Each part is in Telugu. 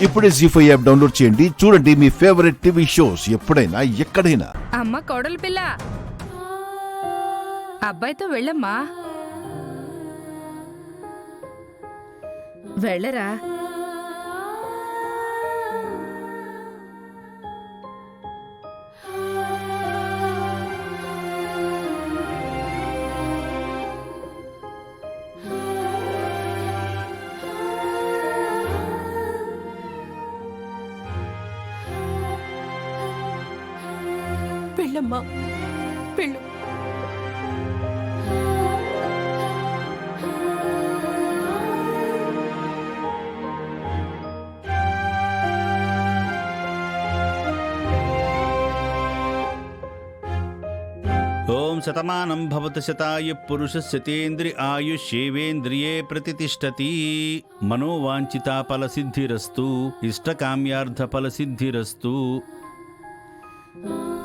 ఇప్పుడే జీ5 యాప్ డౌన్లోడ్ చేయండి. చూడండి మీ ఫేవరెట్ టీవీ షోస్ ఎప్పుడైనా ఎక్కడైనా. అమ్మ కోడలి పిల్ల, అబ్బాయితో వెళ్ళమ్మా. వెళ్ళరా. వెళ్ళమ్మా, వెళ్ళు. ఓం శతమానం భవత శతాయ పురుషస్య తేంద్రియ ఆయుష్యేవేంద్రియే ప్రతిష్టతి. మనోవాంఛితా ఫలసిద్ధిరస్తు, ఇష్టకామ్యార్థ ఫలసిద్ధిరస్తు.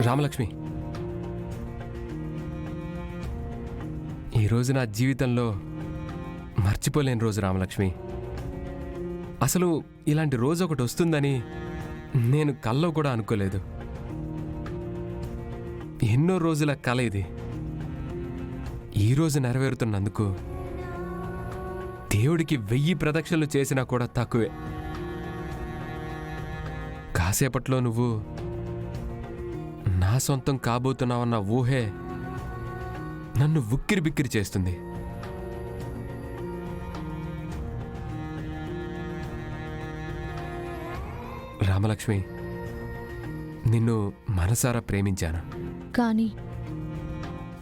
రామలక్ష్మి, ఈరోజు నా జీవితంలో మర్చిపోలేని రోజు రామలక్ష్మి. అసలు ఇలాంటి రోజు ఒకటి వస్తుందని నేను కల్లో కూడా అనుకోలేదు. ఎన్నో రోజుల కల ఇది. ఈరోజు నెరవేరుతున్నందుకు దేవుడికి 1000 ప్రదక్షిణలు చేసినా కూడా తక్కువే. కాసేపట్లో నువ్వు నా సొంతం కాబోతున్నావన్న ఊహే నన్ను ఉక్కిరి బిక్కిరి చేస్తుంది. రామలక్ష్మి, నిన్ను మనసారా ప్రేమించాను. కానీ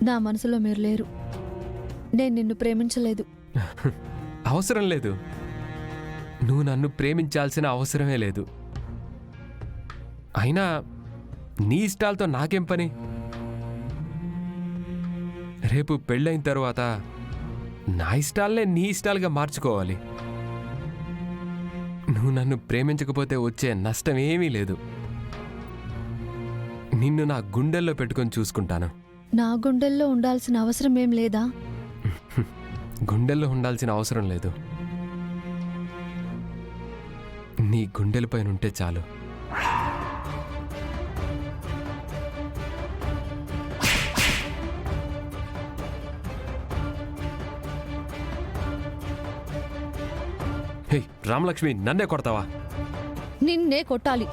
నా మనసులో మీరు లేరు. నేను నిన్ను ప్రేమించలేదు. అవసరం లేదు. నువ్వు నన్ను ప్రేమించాల్సిన అవసరమే లేదు. అయినా నీ ఇష్టాలతో నాకేం పని? రేపు పెళ్ళైన తరువాత నా ఇష్టాలనే నీ ఇష్టాలుగా మార్చుకోవాలి. నువ్వు నన్ను ప్రేమించకపోతే వచ్చే నష్టం ఏమీ లేదు. నిన్ను నా గుండెల్లో పెట్టుకొని చూసుకుంటాను. నా గుండెల్లో ఉండాల్సిన అవసరం ఏం లేదా? గుండెల్లో ఉండాల్సిన అవసరం లేదు. నీ గుండెలపైన ఉంటే చాలు. హే రామలక్ష్మి, నన్నే కొడతావా? నిన్నే కొట్టాలి.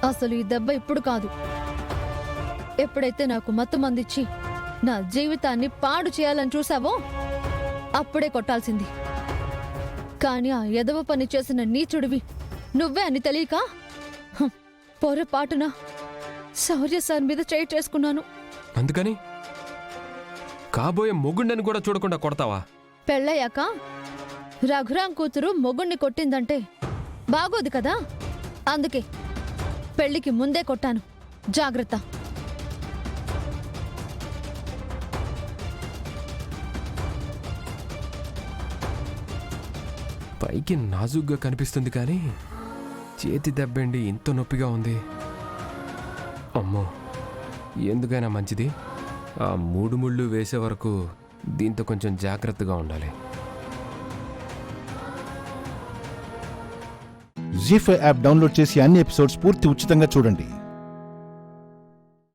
అసలు ఈ దెబ్బ ఇప్పుడు కాదు. ఎప్పుడైతే నాకు మత్తు మందిచ్చి నా జీవితాన్ని పాడు చేయాలని చూసావో అప్పుడే కొట్టాల్సింది. కానీ ఆ ఎదవ పని చేసిన నీచుడివి నువ్వే అని తెలియక పొరపాటున శౌర్య సార్ మీద చేయి చేసుకున్నాను. అందుకని కాబోయే మొగుండని కూడా చూడకుండా కొడతావా? పెళ్ళయ్యాక రఘురాం కూతురు మొగుణ్ణి కొట్టిందంటే బాగోదు కదా. అందుకే పెళ్లికి ముందే కొట్టాను. జాగ్రత్త. పైకి నాజుగ్గా కనిపిస్తుంది కానీ చేతి దెబ్బేండి ఇంత నొప్పిగా ఉంది. అమ్మో, ఎందుకైనా మంచిది ఆ 3 ముళ్ళు వేసే వరకు దీంతో కొంచెం జాగ్రత్తగా ఉండాలి. జీ5 యాప్ డౌన్లోడ్ చేసి అన్ని ఎపిసోడ్స్ పూర్తి ఉచితంగా చూడండి.